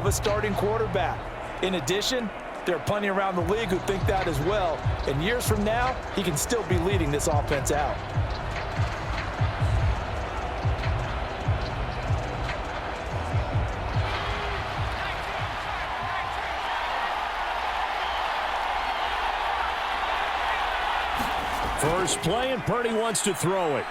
of a starting quarterback. In addition, there are plenty around the league who think that as well. And years from now, he can still be leading this offense out. First play, and Purdy wants to throw it.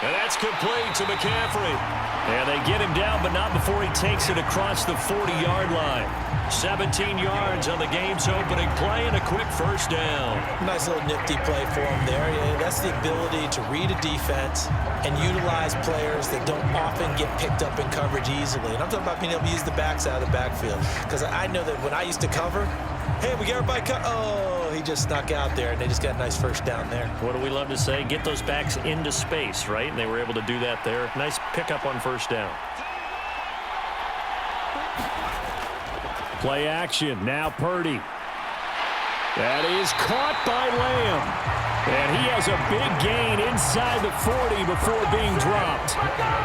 And that's complete to McCaffrey. And they get him down, but not before he takes it across the 40-yard line. 17 yards on the game's opening play and a quick first down. Nice little nifty play for him there. Yeah, that's the ability to read a defense and utilize players that don't often get picked up in coverage easily. And I'm talking about being able to use the backside of the backfield. Because I know that when I used to cover, hey, we got everybody cut. Oh, he just snuck out there, and they just got a nice first down there. What do we love to say? Get those backs into space, right? And they were able to do that there. Nice pickup on first down. Play action. Now Purdy. That is caught by Lamb. And he has a big gain inside the 40 before being dropped.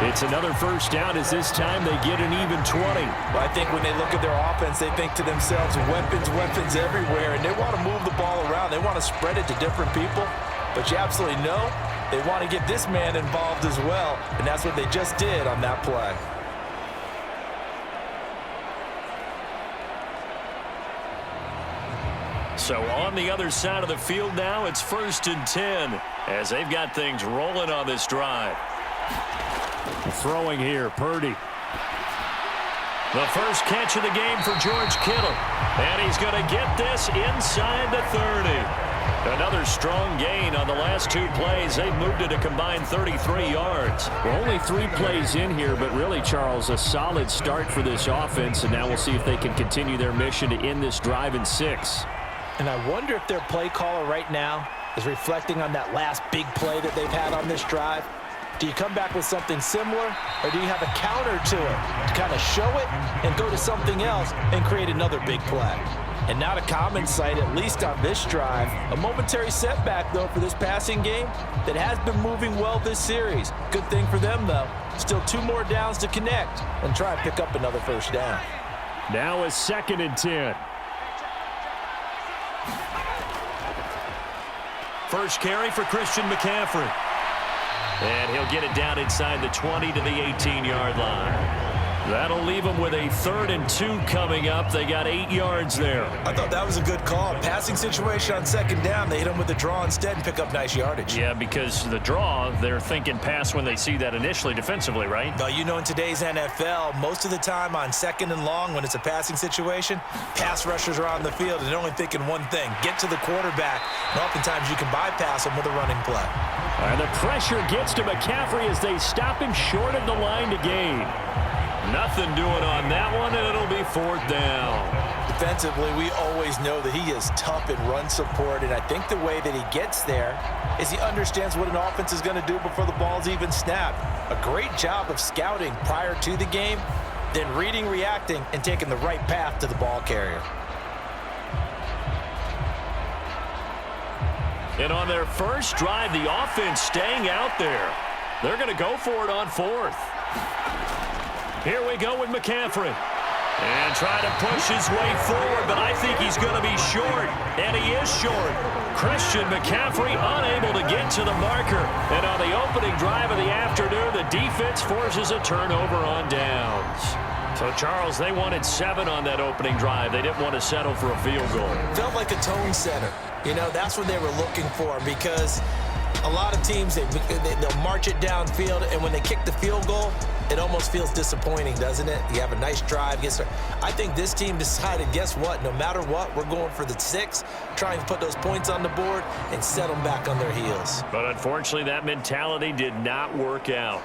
It's another first down as this time they get an even 20. Well, I think when they look at their offense, they think to themselves, weapons, weapons everywhere, and they want to move the ball around. They want to spread it to different people. But you absolutely know they want to get this man involved as well, and that's what they just did on that play. So on the other side of the field now, it's 1st and 10 as they've got things rolling on this drive. Throwing here, Purdy. The first catch of the game for George Kittle. And he's going to get this inside the 30. Another strong gain on the last two plays. They've moved it a combined 33 yards. Well, only 3 plays in here, but really, Charles, a solid start for this offense. And now we'll see if they can continue their mission to end this drive in 6. And I wonder if their play caller right now is reflecting on that last big play that they've had on this drive. Do you come back with something similar, or do you have a counter to it to kind of show it and go to something else and create another big play? And not a common sight, at least on this drive. A momentary setback, though, for this passing game that has been moving well this series. Good thing for them, though. Still 2 more downs to connect and try and pick up another first down. Now a 2nd and 10. First carry for Christian McCaffrey. And he'll get it down inside the 20 to the 18-yard line. That'll leave them with a 3rd and 2 coming up. They got 8 yards there. I thought that was a good call. Passing situation on 2nd down. They hit him with the draw instead and pick up nice yardage. Yeah, because the draw, they're thinking pass when they see that initially defensively, right? Well, you know, in today's NFL, most of the time on 2nd and long, when it's a passing situation, pass rushers are on the field and they're only thinking one thing, get to the quarterback. And oftentimes you can bypass them with a running play. And the pressure gets to McCaffrey as they stop him short of the line to gain. Nothing doing on that one, and it'll be 4th down. Defensively, we always know that he is tough in run support, and I think the way that he gets there is he understands what an offense is going to do before the ball's even snapped. A great job of scouting prior to the game, then reading, reacting, and taking the right path to the ball carrier. And on their first drive, the offense staying out there. They're going to go for it on 4th. Here we go with McCaffrey. And try to push his way forward, but I think he's going to be short. And he is short. Christian McCaffrey unable to get to the marker. And on the opening drive of the afternoon, the defense forces a turnover on downs. So, Charles, they wanted 7 on that opening drive. They didn't want to settle for a field goal. Felt like a tone setter. You know, that's what they were looking for, because a lot of teams, they'll march it downfield, and when they kick the field goal, it almost feels disappointing, doesn't it? You have a nice drive. I think this team decided, guess what? No matter what, we're going for the 6, trying to put those points on the board and set them back on their heels. But unfortunately, that mentality did not work out.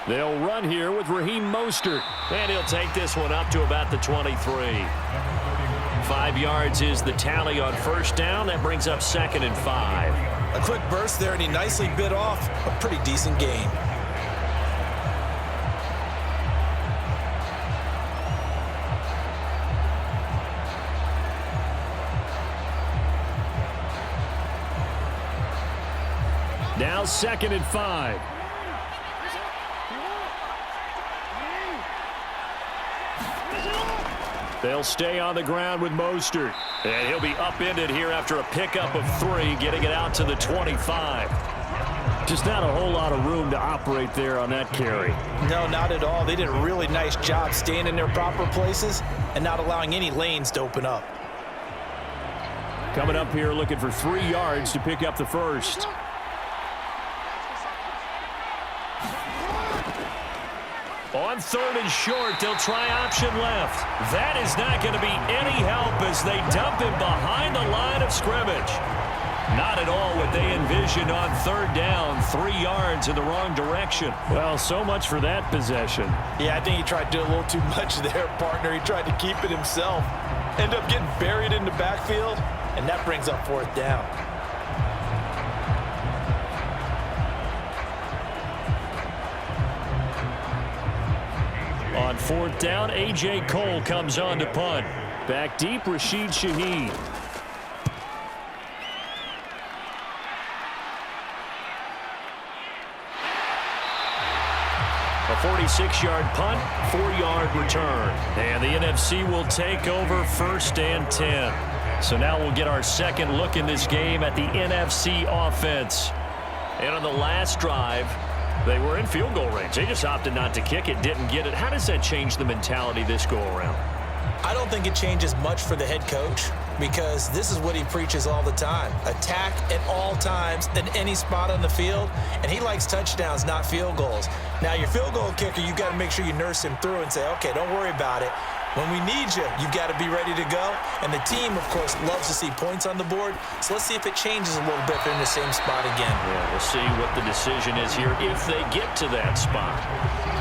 They'll run here with Raheem Mostert. And he'll take this one up to about the 23. 5 yards is the tally on first down. That brings up 2nd and 5. A quick burst there, and he nicely bit off a pretty decent gain. now 2nd and 5. They'll stay on the ground with Mostert. And he'll be upended here after a pickup of 3, getting it out to the 25. Just not a whole lot of room to operate there on that carry. No, not at all. They did a really nice job staying in their proper places and not allowing any lanes to open up. Coming up here looking for 3 yards to pick up the first. On 3rd and short, they'll try option left. That is not going to be any help as they dump him behind the line of scrimmage. Not at all what they envisioned on 3rd down, 3 yards in the wrong direction. Well, so much for that possession. Yeah, I think he tried to do a little too much there, partner. He tried to keep it himself. Ended up getting buried in the backfield, and that brings up 4th down. On 4th down, A.J. Cole comes on to punt. Back deep, Rashid Shaheed. A 46-yard punt, 4-yard return. And the NFC will take over 1st and 10. So now we'll get our second look in this game at the NFC offense. And on the last drive, they were in field goal range. They just opted not to kick it, didn't get it. How does that change the mentality this go-around? I don't think it changes much for the head coach because this is what he preaches all the time. Attack at all times in any spot on the field, and he likes touchdowns, not field goals. Now, your field goal kicker, you've got to make sure you nurse him through and say, okay, don't worry about it. When we need you, you've got to be ready to go. And the team, of course, loves to see points on the board. So let's see if it changes a little bit if they're in the same spot again. Yeah, we'll see what the decision is here if they get to that spot.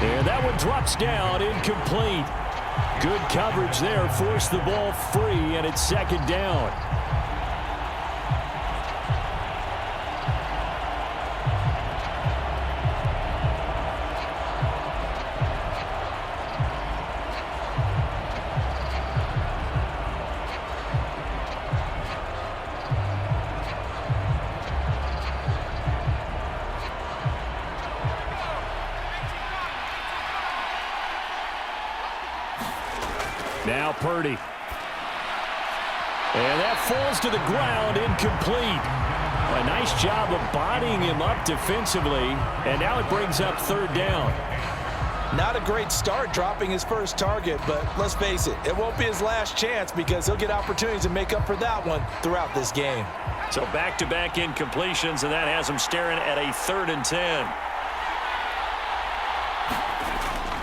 And that one drops down, incomplete. Good coverage there, forced the ball free, and it's 2nd down. Now Purdy. And that falls to the ground, incomplete. A nice job of bodying him up defensively, and now it brings up 3rd down. Not a great start dropping his first target, but let's face it, it won't be his last chance because he'll get opportunities to make up for that one throughout this game. So back-to-back incompletions, and that has him staring at a 3rd and 10.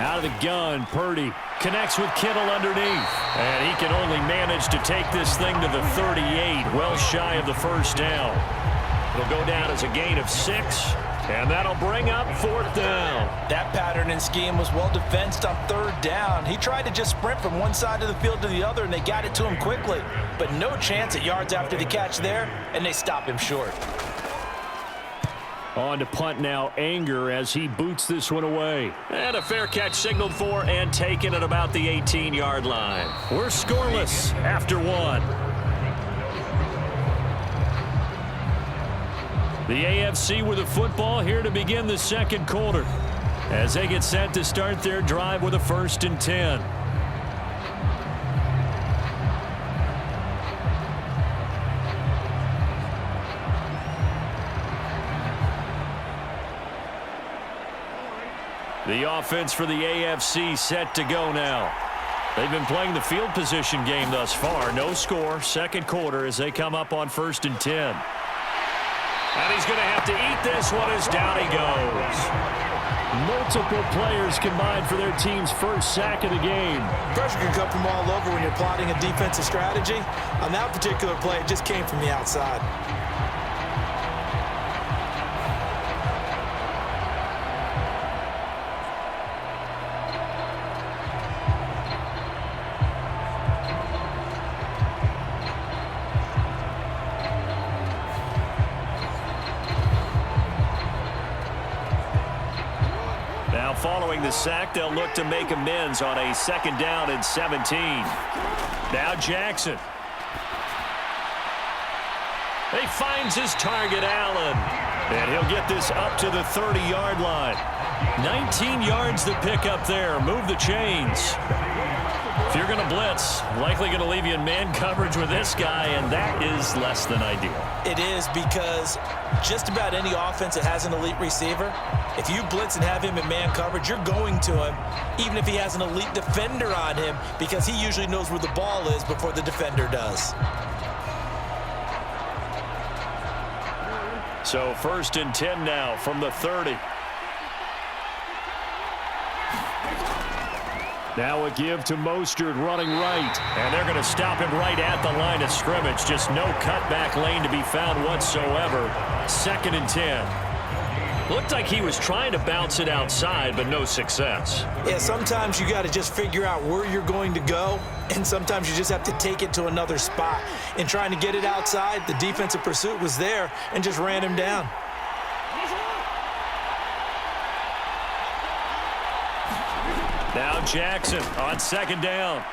Out of the gun, Purdy connects with Kittle underneath. And he can only manage to take this thing to the 38, well shy of the 1st down. It'll go down as a gain of 6, and that'll bring up 4th down. That pattern and scheme was well defensed on 3rd down. He tried to just sprint from one side of the field to the other, and they got it to him quickly. But no chance at yards after the catch there, and they stop him short. On to punt now, Anger, as he boots this one away. And a fair catch signaled for and taken at about the 18-yard line. We're scoreless after 1. The AFC with the football here to begin the 2nd quarter as they get set to start their drive with a 1st and 10. The offense for the AFC set to go now. They've been playing the field position game thus far. No score, 2nd quarter as they come up on 1st and 10. And he's going to have to eat this one as down he goes. Multiple players combined for their team's first sack of the game. Pressure can come from all over when you're plotting a defensive strategy. On that particular play, it just came from the outside. Following the sack, they'll look to make amends on a 2nd down and 17. Now Jackson. He finds his target, Allen. And he'll get this up to the 30-yard line. 19 yards to pick up there. Move the chains. If you're going to blitz, likely going to leave you in man coverage with this guy, and that is less than ideal. It is, because just about any offense that has an elite receiver, if you blitz and have him in man coverage, you're going to him, even if he has an elite defender on him, because he usually knows where the ball is before the defender does. So 1st and 10 now from the 30. Now a give to Mostert running right. And they're going to stop him right at the line of scrimmage. Just no cutback lane to be found whatsoever. 2nd and 10. Looked like he was trying to bounce it outside, but no success. Yeah, sometimes you got to just figure out where you're going to go, and sometimes you just have to take it to another spot. In trying to get it outside, the defensive pursuit was there and just ran him down. Now Jackson on 2nd down.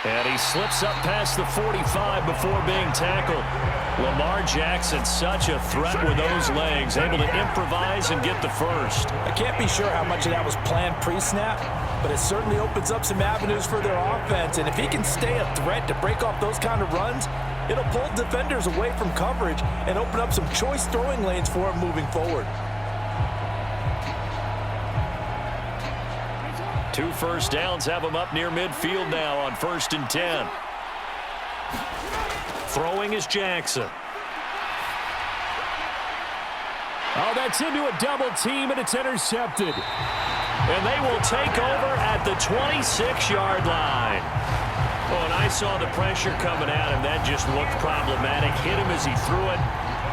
And he slips up past the 45 before being tackled. Lamar Jackson, such a threat with those legs, able to improvise and get the first. I can't be sure how much of that was planned pre-snap, but it certainly opens up some avenues for their offense. And if he can stay a threat to break off those kind of runs, it'll pull defenders away from coverage and open up some choice throwing lanes for him moving forward. 2 first downs have him up near midfield now on 1st and 10. Throwing is Jackson. Oh, that's into a double team, and it's intercepted. And they will take over at the 26-yard line. Oh, and I saw the pressure coming at him. That just looked problematic. Hit him as he threw it,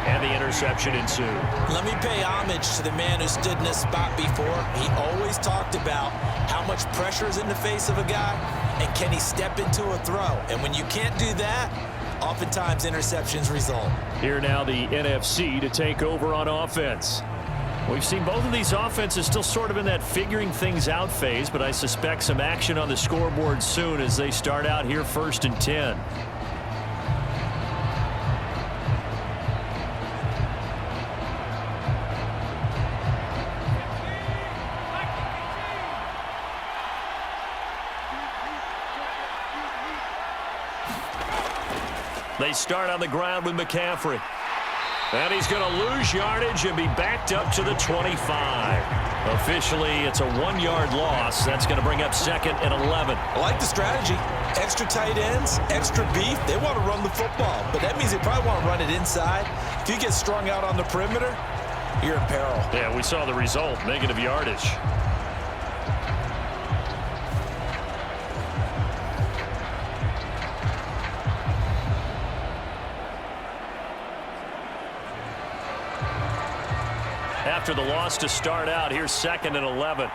and the interception ensued. Let me pay homage to the man who stood in this spot before. He always talked about how much pressure is in the face of a guy, and can he step into a throw. And when you can't do that, oftentimes interceptions result. Here now the NFC to take over on offense. We've seen both of these offenses still sort of in that figuring things out phase, but I suspect some action on the scoreboard soon as they start out here 1st and 10. They start on the ground with McCaffrey. And he's going to lose yardage and be backed up to the 25. Officially, it's a 1-yard loss. That's going to bring up 2nd and 11. I like the strategy. Extra tight ends, extra beef. They want to run the football, but that means they probably want to run it inside. If you get strung out on the perimeter, you're in peril. Yeah, we saw the result, negative yardage. After the loss to start out, here's 2nd and 11.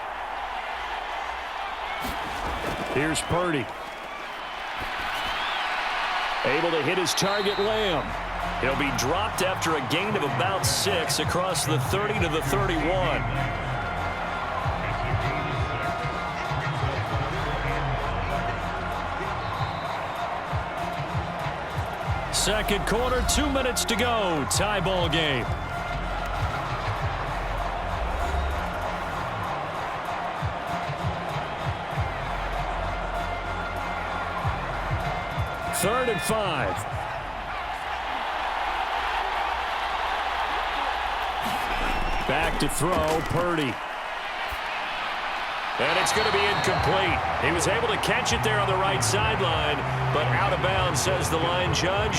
Here's Purdy. Able to hit his target, Lamb. He'll be dropped after a gain of about 6 across the 30 to the 31. Second quarter, 2 minutes to go. Tie ball game. Third and 5. Back to throw, Purdy. And it's going to be incomplete. He was able to catch it there on the right sideline, but out of bounds, says the line judge.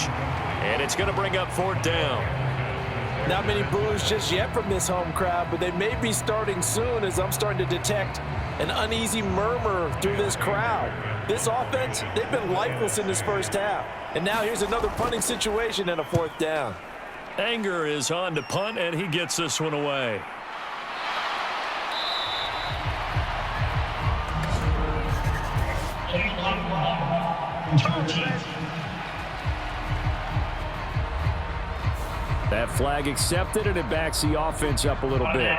And it's going to bring up 4th down. Not many boos just yet from this home crowd, but they may be starting soon as I'm starting to detect an uneasy murmur through this crowd. This offense, they've been lifeless in this first half. And now here's another punting situation and a 4th down. Anger is on to punt, and he gets this one away. That flag accepted, and it backs the offense up a little bit.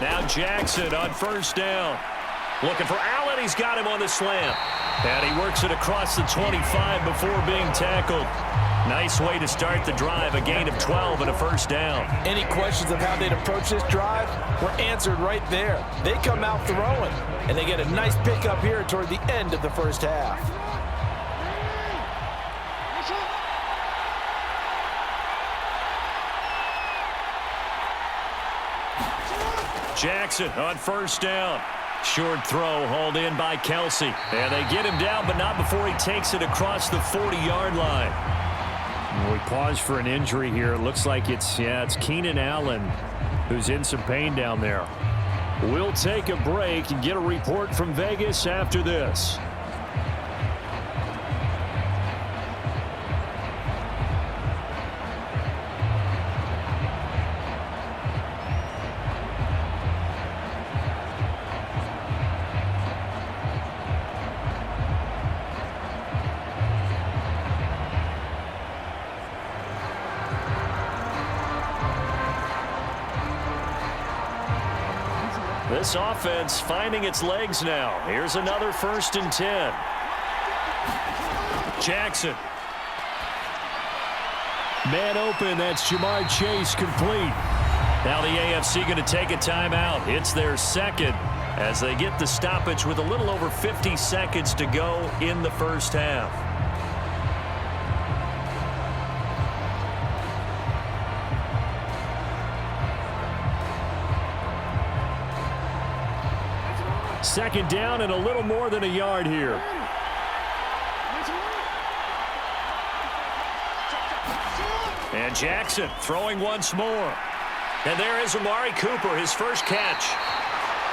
Now Jackson on first down. Looking for Allen. He's got him on the slant. And he works it across the 25 before being tackled. Nice way to start the drive. A gain of 12 and a first down. Any questions of how they'd approach this drive were answered right there. They come out throwing, and they get a nice pickup here toward the end of the first half. Jackson on first down. Short throw hauled in by Kelsey. And they get him down, but not before he takes it across the 40-yard line. We pause for an injury here. It looks like it's Keenan Allen who's in some pain down there. We'll take a break and get a report from Vegas after this. This offense finding its legs now. Here's another 1st and 10. Jackson. Man open. That's Jamar Chase complete. Now the AFC going to take a timeout. It's their second as they get the stoppage with a little over 50 seconds to go in the first half. Second down and a little more than a yard here. And Jackson throwing once more. And there is Amari Cooper, his first catch.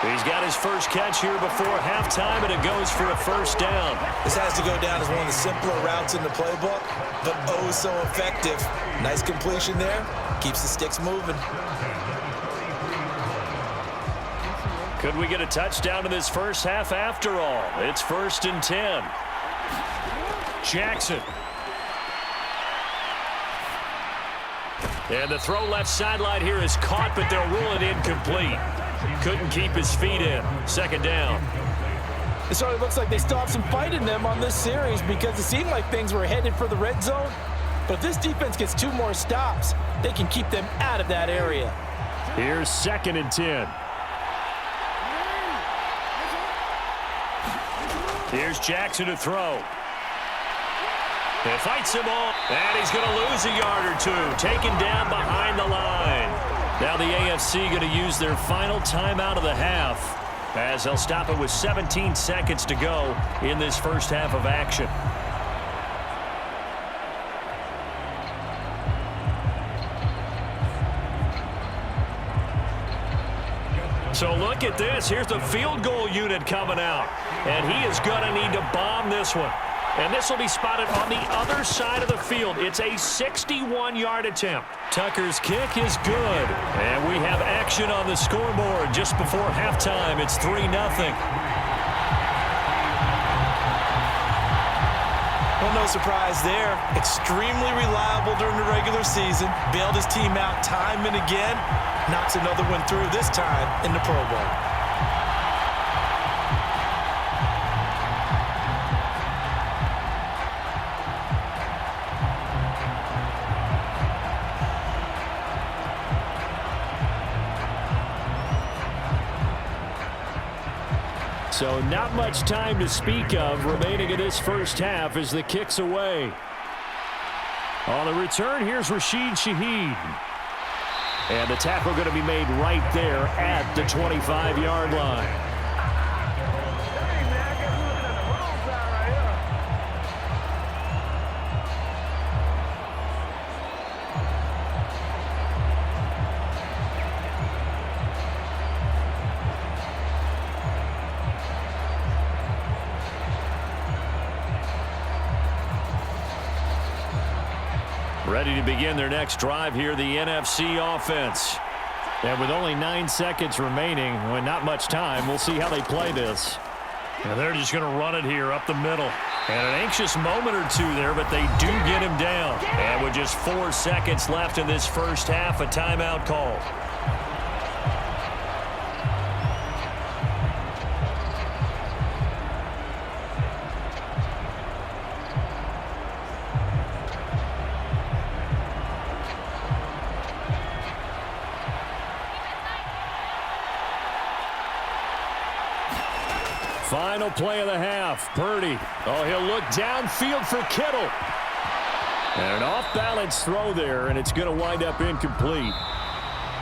He's got his first catch here before halftime, and it goes for a first down. This has to go down as one of the simpler routes in the playbook, but oh so effective. Nice completion there. Keeps the sticks moving. Could we get a touchdown in this first half after all? It's 1st and 10. Jackson. And the throw left sideline here is caught, but they'll rule it incomplete. Couldn't keep his feet in. Second down. It certainly looks like they still have some fight in them on this series because it seemed like things were headed for the red zone. But if this defense gets 2 more stops, they can keep them out of that area. Here's 2nd and 10. Here's Jackson to throw. He fights him off, and he's going to lose a yard or 2. Taken down behind the line. Now the AFC going to use their final timeout of the half as they'll stop it with 17 seconds to go in this first half of action. So look at this. Here's the field goal unit coming out. And he is going to need to bomb this one. And this will be spotted on the other side of the field. It's a 61-yard attempt. Tucker's kick is good. And we have action on the scoreboard just before halftime. It's 3-0. Well, no surprise there. Extremely reliable during the regular season. Bailed his team out time and again. Knocks another one through, this time in the Pro Bowl. So not much time to speak of remaining in this first half as the kick's away. On the return, here's Rashid Shaheed. And the tackle going to be made right there at the 25-yard line. Ready to begin their next drive here, the NFC offense. And with only 9 seconds remaining, with not much time, we'll see how they play this. And they're just going to run it here up the middle. And an anxious moment or 2 there, but they do get him down. And with just 4 seconds left in this first half, a timeout call. Final play of the half. Purdy. Oh, he'll look downfield for Kittle. And an off-balance throw there, and it's going to wind up incomplete.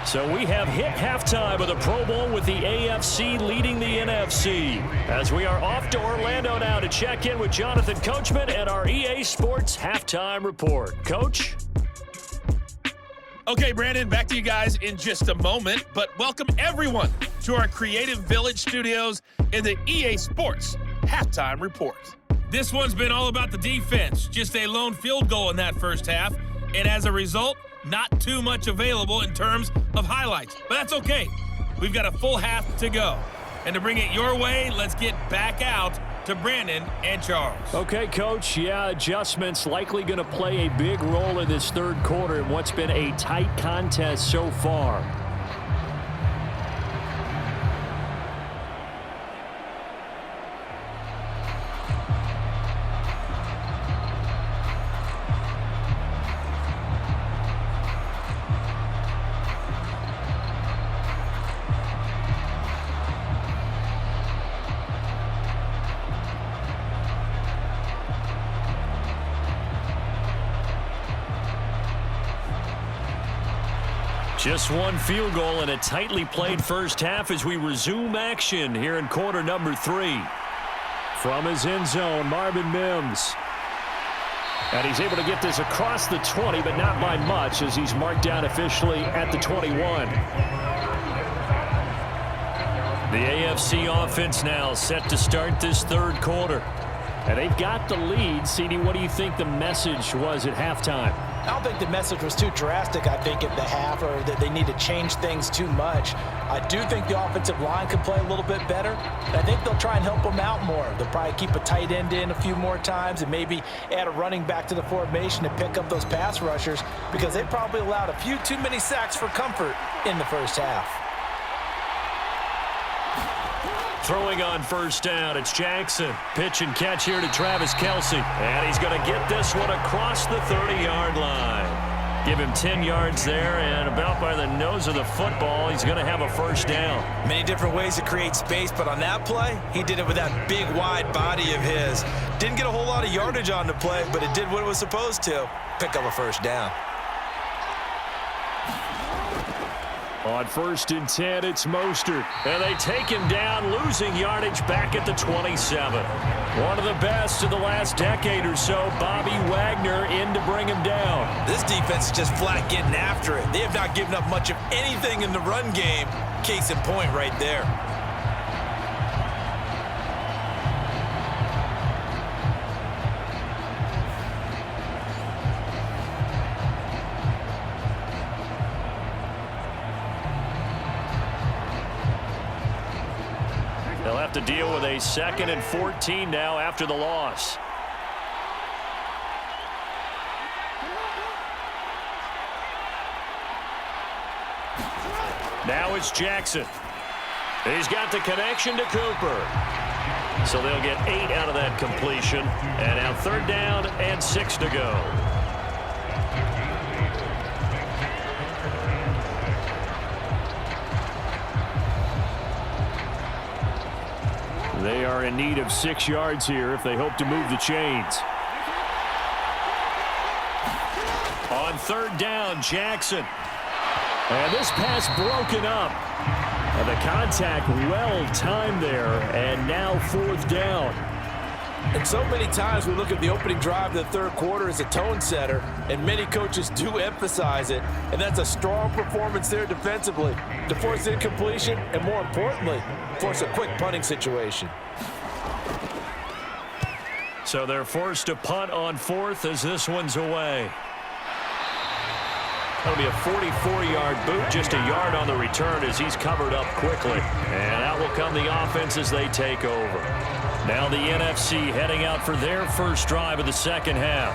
So we have hit halftime of the Pro Bowl with the AFC leading the NFC. As we are off to Orlando now to check in with Jonathan Coachman and our EA Sports Halftime Report. Coach? Okay, Brandon, back to you guys in just a moment, but welcome everyone to our Creative Village studios in the EA Sports Halftime Report. This one's been all about the defense, just a lone field goal in that first half, and as a result, not too much available in terms of highlights, but that's okay. We've got a full half to go. And to bring it your way, let's get back out to Brandon and Charles. Okay, Coach. Yeah, adjustments likely going to play a big role in this third quarter in what's been a tight contest so far. Just one field goal in a tightly played first half as we resume action here in quarter number 3. From his end zone, Marvin Mims. And he's able to get this across the 20, but not by much as he's marked down officially at the 21. The AFC offense now set to start this third quarter. And they've got the lead. CD, what do you think the message was at halftime? I don't think the message was too drastic, I think, at the half, or that they need to change things too much. I do think the offensive line could play a little bit better. And I think they'll try and help them out more. They'll probably keep a tight end in a few more times and maybe add a running back to the formation to pick up those pass rushers because they probably allowed a few too many sacks for comfort in the first half. Throwing on first down, it's Jackson. Pitch and catch here to Travis Kelce. And he's going to get this one across the 30-yard line. Give him 10 yards there, and about by the nose of the football, he's going to have a first down. Many different ways to create space, but on that play, he did it with that big, wide body of his. Didn't get a whole lot of yardage on the play, but it did what it was supposed to. Pick up a first down. On 1st and 10, it's Mostert. And they take him down, losing yardage back at the 27. One of the best of the last decade or so, Bobby Wagner in to bring him down. This defense is just flat getting after it. They have not given up much of anything in the run game. Case in point right there. They'll have to deal with a 2nd and 14 now after the loss. Now it's Jackson. He's got the connection to Cooper. So they'll get 8 out of that completion. And now 3rd down and 6 to go. They are in need of 6 yards here if they hope to move the chains. On 3rd down, Jackson. And this pass broken up. And the contact well timed there. And now 4th down. And so many times we look at the opening drive of the third quarter as a tone setter, and many coaches do emphasize it, and that's a strong performance there defensively to force incompletion and, more importantly, force a quick punting situation. So they're forced to punt on 4th as this one's away. That'll be a 44-yard boot, just a yard on the return as he's covered up quickly. And out will come the offense as they take over. Now the NFC heading out for their first drive of the second half.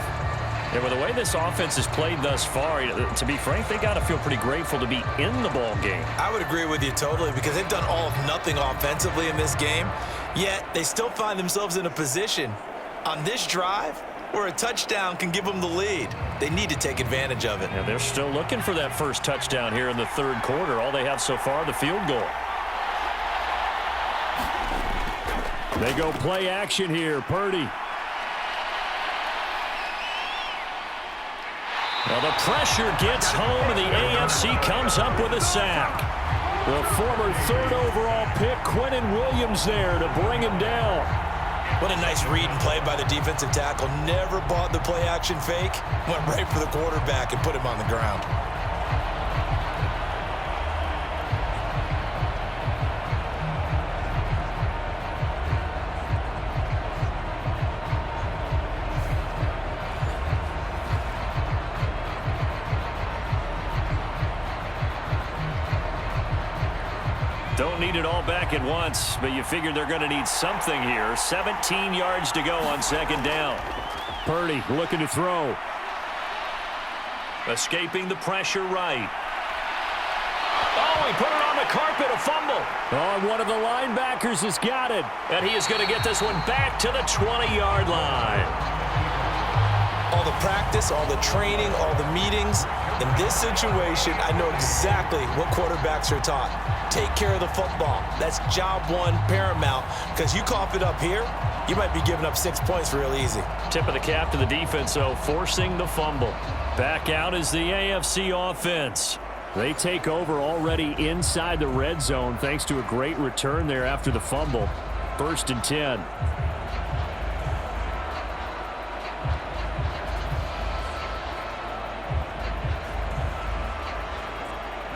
And with the way this offense has played thus far, to be frank, they got to feel pretty grateful to be in the ball game. I would agree with you totally because they've done all of nothing offensively in this game, yet they still find themselves in a position on this drive where a touchdown can give them the lead. They need to take advantage of it. And they're still looking for that first touchdown here in the third quarter. All they have so far, the field goal. They go play action here. Purdy. Well, the pressure gets home, and the AFC comes up with a sack. The former third overall pick, Quinnen Williams, there to bring him down. What a nice read and play by the defensive tackle. Never bought the play-action fake. Went right for the quarterback and put him on the ground. Don't need it all back at once, but you figure they're going to need something here. 17 yards to go on second down. Purdy looking to throw. Escaping the pressure right. Oh, he put it on the carpet, a fumble. Oh, one of the linebackers has got it. And he is going to get this one back to the 20-yard line. All the practice, all the training, all the meetings. In this situation, I know exactly what quarterbacks are taught. Take care of the football. That's job one, paramount. Because you cough it up here, you might be giving up 6 points real easy. Tip of the cap to the defense, though, forcing the fumble. Back out is the AFC offense. They take over already inside the red zone thanks to a great return there after the fumble. 1st and 10.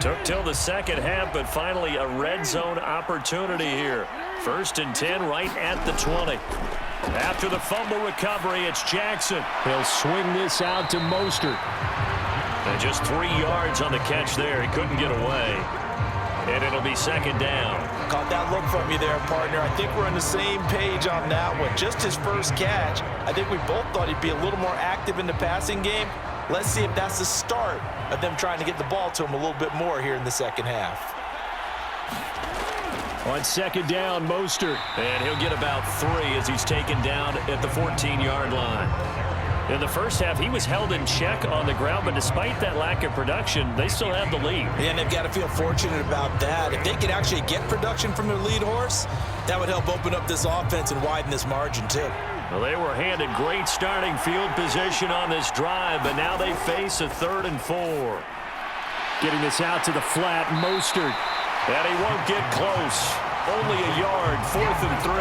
Took till the second half, but finally a red zone opportunity here. 1st and 10 right at the 20. After the fumble recovery, it's Jackson. He'll swing this out to Mostert. And just 3 yards on the catch there. He couldn't get away. And it'll be second down. Caught that look from you there, partner. I think we're on the same page on that one. Just his first catch. I think we both thought he'd be a little more active in the passing game. Let's see if that's the start of them trying to get the ball to him a little bit more here in the second half. On second down, Mostert. And he'll get about 3 as he's taken down at the 14-yard line. In the first half, he was held in check on the ground, but despite that lack of production, they still have the lead. And they've got to feel fortunate about that. If they could actually get production from their lead horse, that would help open up this offense and widen this margin too. Well, they were handed great starting field position on this drive, but now they face a 3rd and 4. Getting this out to the flat, Mostert. And he won't get close. Only a yard, 4th and 3.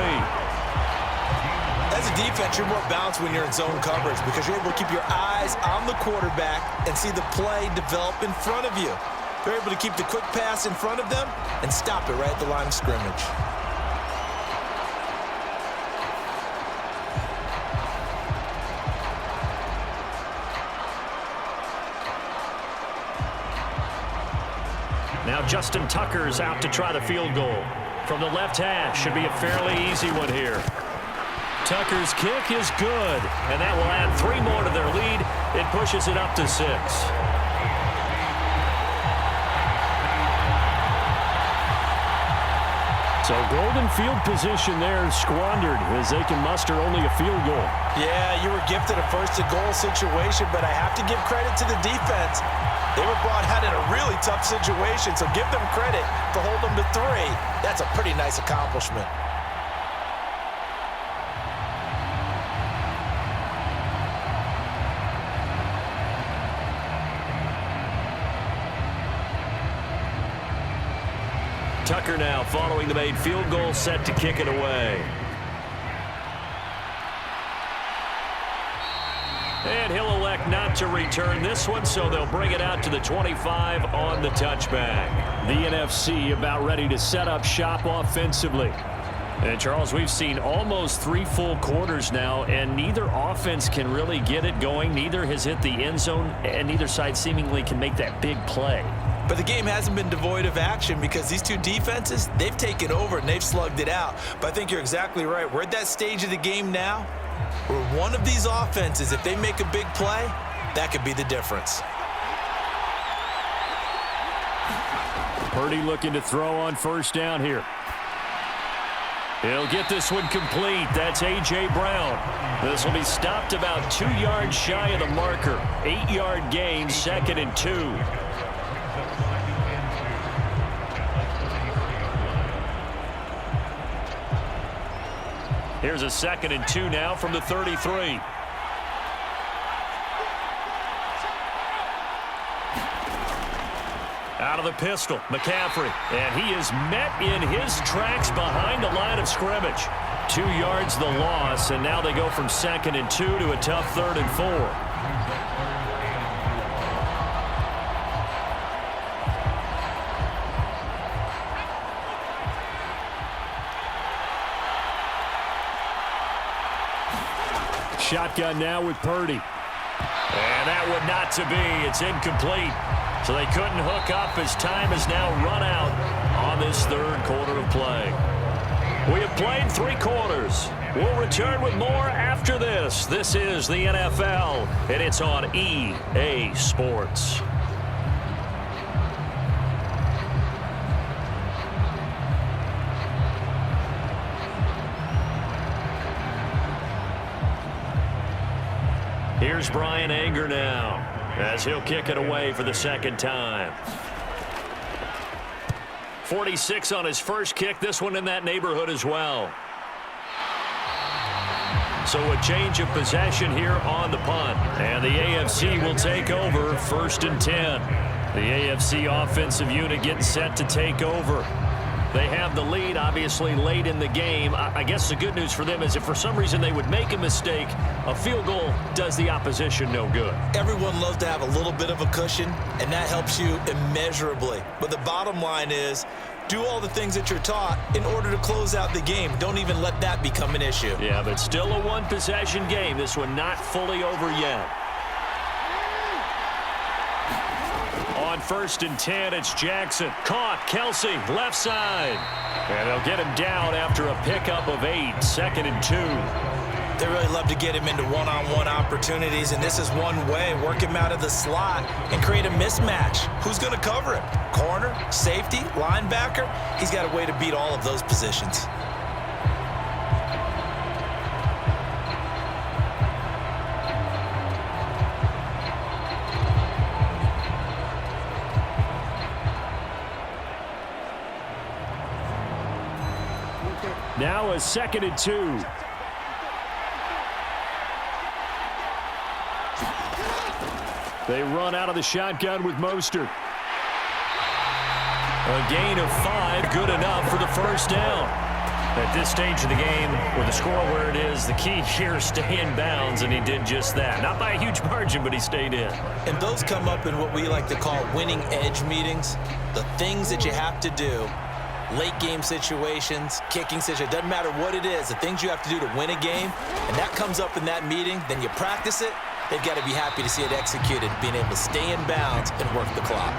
As a defense, you're more balanced when you're in zone coverage because you're able to keep your eyes on the quarterback and see the play develop in front of you. You're able to keep the quick pass in front of them and stop it right at the line of scrimmage. Now Justin Tucker's out to try the field goal. From the left hash, should be a fairly easy one here. Tucker's kick is good, and that will add 3 more to their lead. It pushes it up to 6. So golden field position there squandered as they can muster only a field goal. Yeah, you were gifted a 1st-and-goal situation, but I have to give credit to the defense. They were brought out in a really tough situation, so give them credit to hold them to 3. That's a pretty nice accomplishment. Tucker now following the made field goal, set to kick it away. And he'll elect not to return this one, so they'll bring it out to the 25 on the touchback. The NFC about ready to set up shop offensively. And, Charles, we've seen almost 3 full quarters now, and neither offense can really get it going. Neither has hit the end zone, and neither side seemingly can make that big play. But the game hasn't been devoid of action because these two defenses, they've taken over and they've slugged it out. But I think you're exactly right. We're at that stage of the game now where one of these offenses, if they make a big play, that could be the difference. Purdy looking to throw on 1st down here. He'll get this one complete. That's A.J. Brown. This will be stopped about 2 yards shy of the marker. 8-yard gain, 2nd and 2. Here's a 2nd and 2 now from the 33. Out of the pistol, McCaffrey. And he is met in his tracks behind the line of scrimmage. 2 yards the loss, and now they go from 2nd and 2 to a tough 3rd and 4. Shotgun now with Purdy. And that would not to be. It's incomplete. So they couldn't hook up as time has now run out on this 3rd quarter of play. We have played 3 quarters. We'll return with more after this. This is the NFL, and it's on EA Sports. Here's Brian Anger now as he'll kick it away for the 2nd time. 46 on his first kick. This one in that neighborhood as well. So a change of possession here on the punt. And the AFC will take over 1st and 10. The AFC offensive unit getting set to take over. They have the lead, obviously, late in the game. I guess the good news for them is if for some reason they would make a mistake, a field goal does the opposition no good. Everyone loves to have a little bit of a cushion, and that helps you immeasurably. But the bottom line is, do all the things that you're taught in order to close out the game. Don't even let that become an issue. Yeah, but still a 1-possession game. This one not fully over yet. On 1st and 10, it's Jackson. Caught. Kelsey, left side. And they'll get him down after a pickup of 8. 2nd and 2. They really love to get him into one-on-one opportunities, and this is one way. Work him out of the slot and create a mismatch. Who's going to cover him? Corner, safety, linebacker? He's got a way to beat all of those positions. Now a 2nd and 2. They run out of the shotgun with Mostert. A gain of 5, good enough for the 1st down. At this stage of the game, with the score where it is, the key here is stay in bounds, and he did just that. Not by a huge margin, but he stayed in. And those come up in what we like to call winning edge meetings. The things that you have to do, late game situations, kicking situations, doesn't matter what it is, the things you have to do to win a game, and that comes up in that meeting, then you practice it. They've got to be happy to see it executed, being able to stay in bounds and work the clock.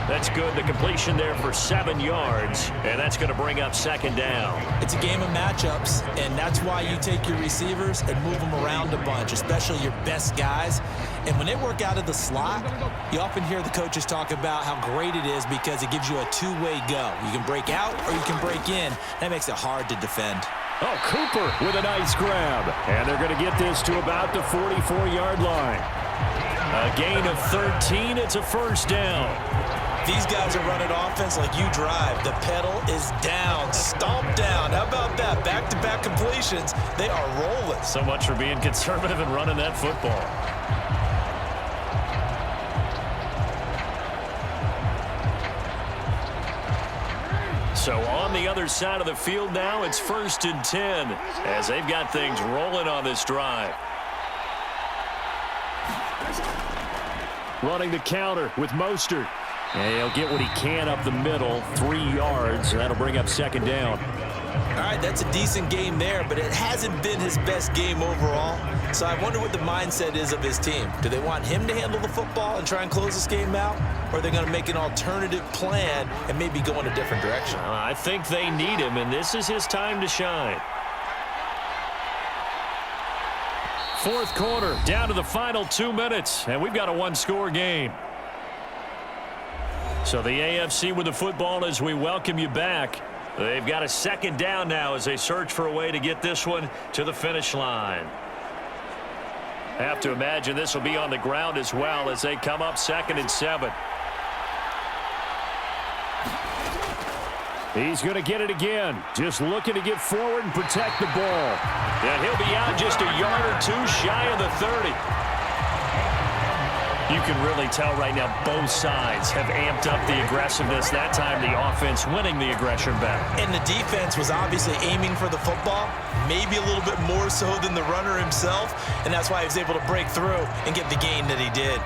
That's good. The completion there for 7 yards, and that's going to bring up 2nd down. It's a game of matchups, and that's why you take your receivers and move them around a bunch, especially your best guys. And when they work out of the slot, you often hear the coaches talk about how great it is because it gives you a two-way go. You can break out or you can break in. That makes it hard to defend. Oh, Cooper with a nice grab. And they're going to get this to about the 44-yard line. A gain of 13. It's a 1st down. These guys are running offense like you drive. The pedal is down, stomp down. How about that? Back-to-back completions. They are rolling. So much for being conservative and running that football. So on the other side of the field now, it's 1st and 10 as they've got things rolling on this drive. Running the counter with Mostert. And he'll get what he can up the middle, 3 yards. That'll bring up 2nd down. All right, that's a decent game there, but it hasn't been his best game overall. So I wonder what the mindset is of his team. Do they want him to handle the football and try and close this game out? Or are they going to make an alternative plan and maybe go in a different direction? I think they need him, and this is his time to shine. 4th quarter, down to the final 2 minutes, and we've got a 1-score game. So the AFC with the football as we welcome you back. They've got a 2nd down now as they search for a way to get this one to the finish line. Have to imagine this will be on the ground as well as they come up 2nd and 7. He's going to get it again. Just looking to get forward and protect the ball. And he'll be out just a yard or two shy of the 30. You can really tell right now both sides have amped up the aggressiveness. That time the offense winning the aggression back. And the defense was obviously aiming for the football, maybe a little bit more so than the runner himself, and that's why he was able to break through and get the gain that he did.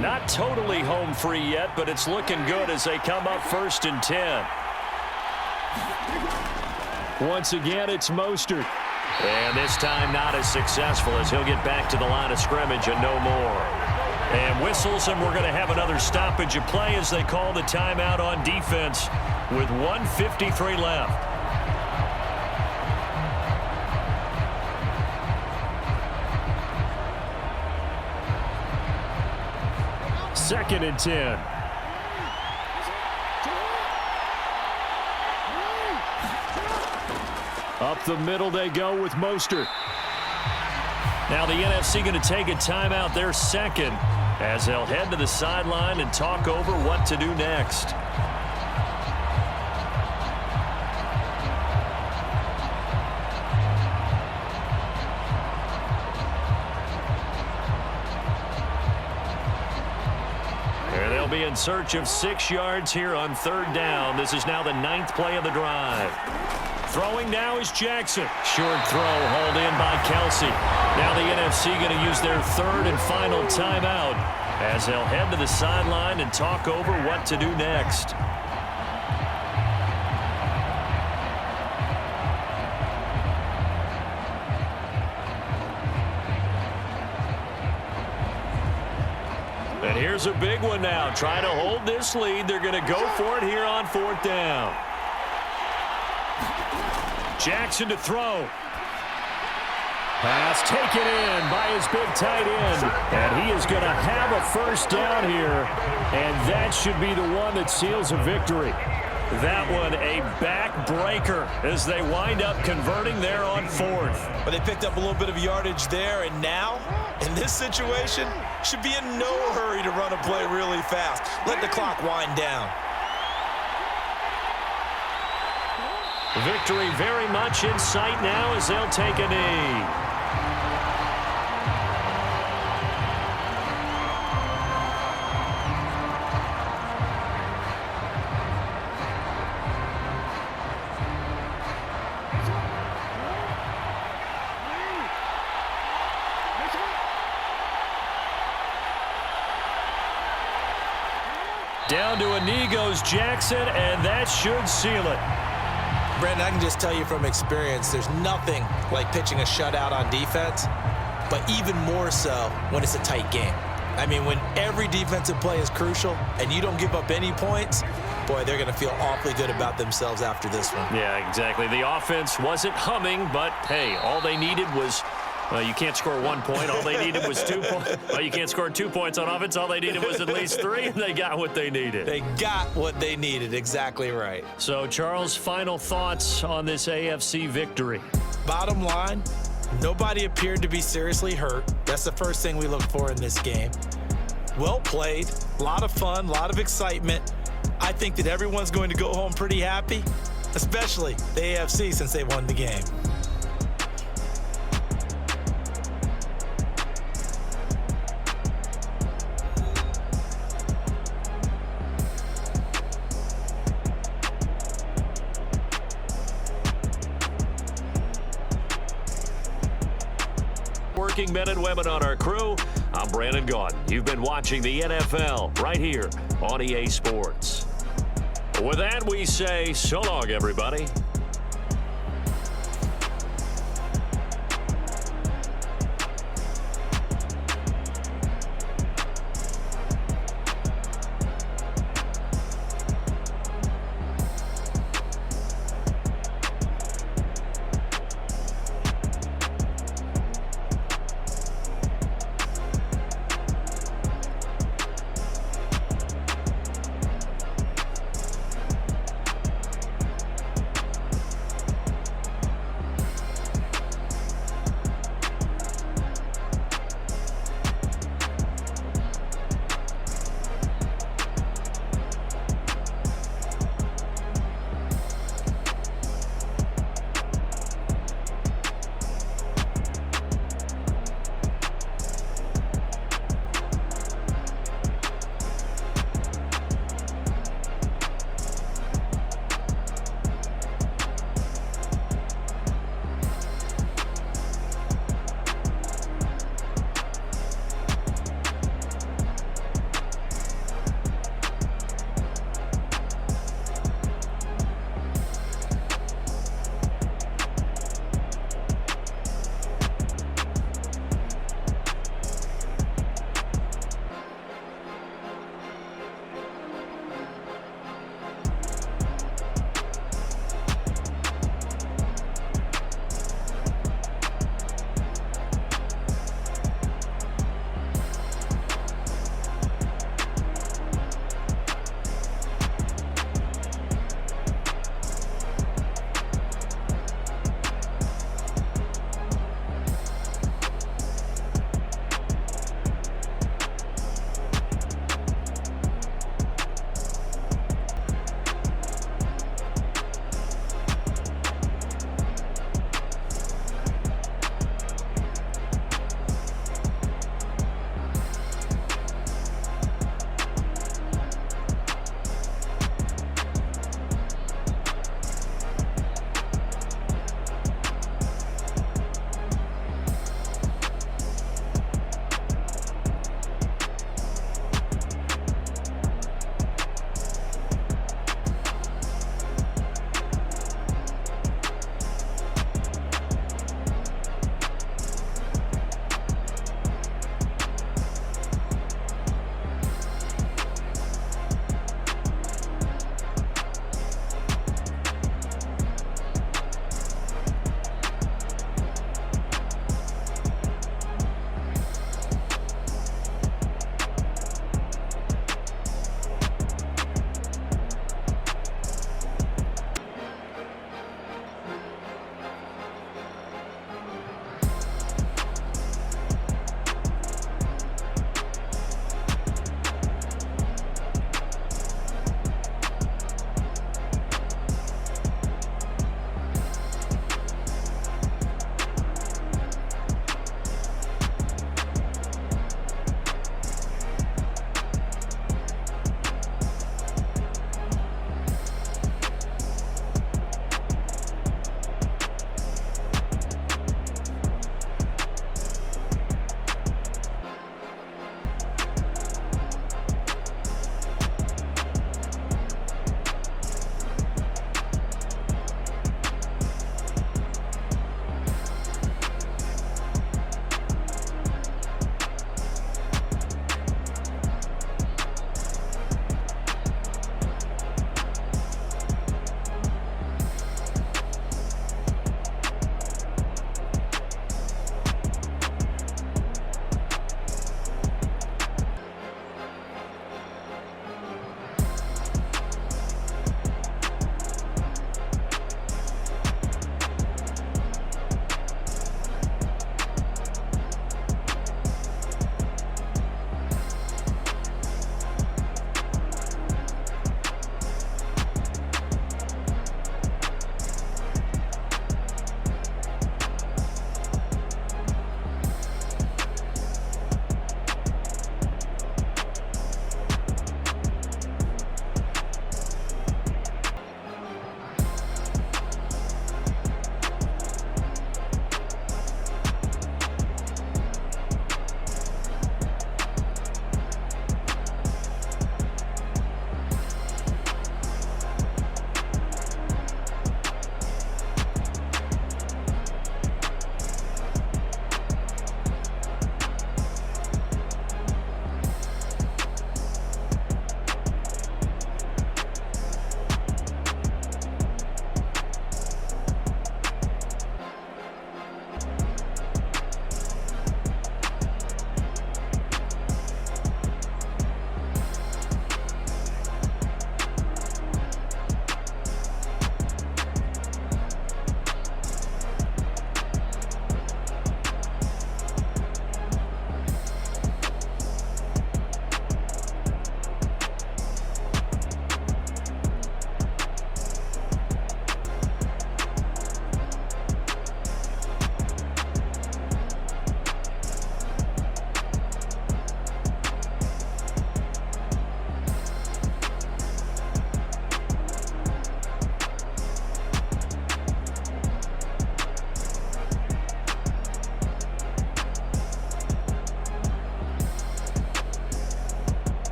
Not totally home free yet, but it's looking good as they come up 1st and 10. Once again, it's Mostert. And this time not as successful as he'll get back to the line of scrimmage and no more. And whistles, and we're going to have another stoppage of play as they call the timeout on defense with 1:53 left. Second and 10. Up the middle they go with Mostert. Now the NFC going to take a timeout, their second, as they'll head to the sideline and talk over what to do next. Be in search of 6 yards here on 3rd down. This is now the 9th play of the drive. Throwing now is Jackson. Short throw hauled in by Kelsey. Now the NFC going to use their 3rd and final timeout as they'll head to the sideline and talk over what to do next. And here's a big one now. Trying to hold this lead. They're going to go for it here on 4th down. Jackson to throw. Pass taken in by his big tight end. And he is going to have a 1st down here. And that should be the one that seals a victory. That one a backbreaker as they wind up converting there on 4th. But they picked up a little bit of yardage there, and now, in this situation, should be in no hurry to run a play really fast. Let the clock wind down. Victory very much in sight now as they'll take a knee. Down to a knee goes Jackson, and that should seal it. Brandon, I can just tell you from experience, there's nothing like pitching a shutout on defense, but even more so when it's a tight game. I mean, when every defensive play is crucial and you don't give up any points, boy, they're going to feel awfully good about themselves after this one. Yeah, exactly. The offense wasn't humming, but, hey, all they needed was you can't score 1 point. All they needed was 2 points. Well, you can't score 2 points on offense. All they needed was at least 3, and they got what they needed. They got what they needed. Exactly right. So, Charles, final thoughts on this AFC victory? Bottom line, nobody appeared to be seriously hurt. That's the first thing we look for in this game. Well played, a lot of fun, a lot of excitement. I think that everyone's going to go home pretty happy, especially the AFC since they won the game. Working men and women on our crew, I'm Brandon Gaudin. You've been watching the NFL right here on EA Sports. With that, we say so long, everybody.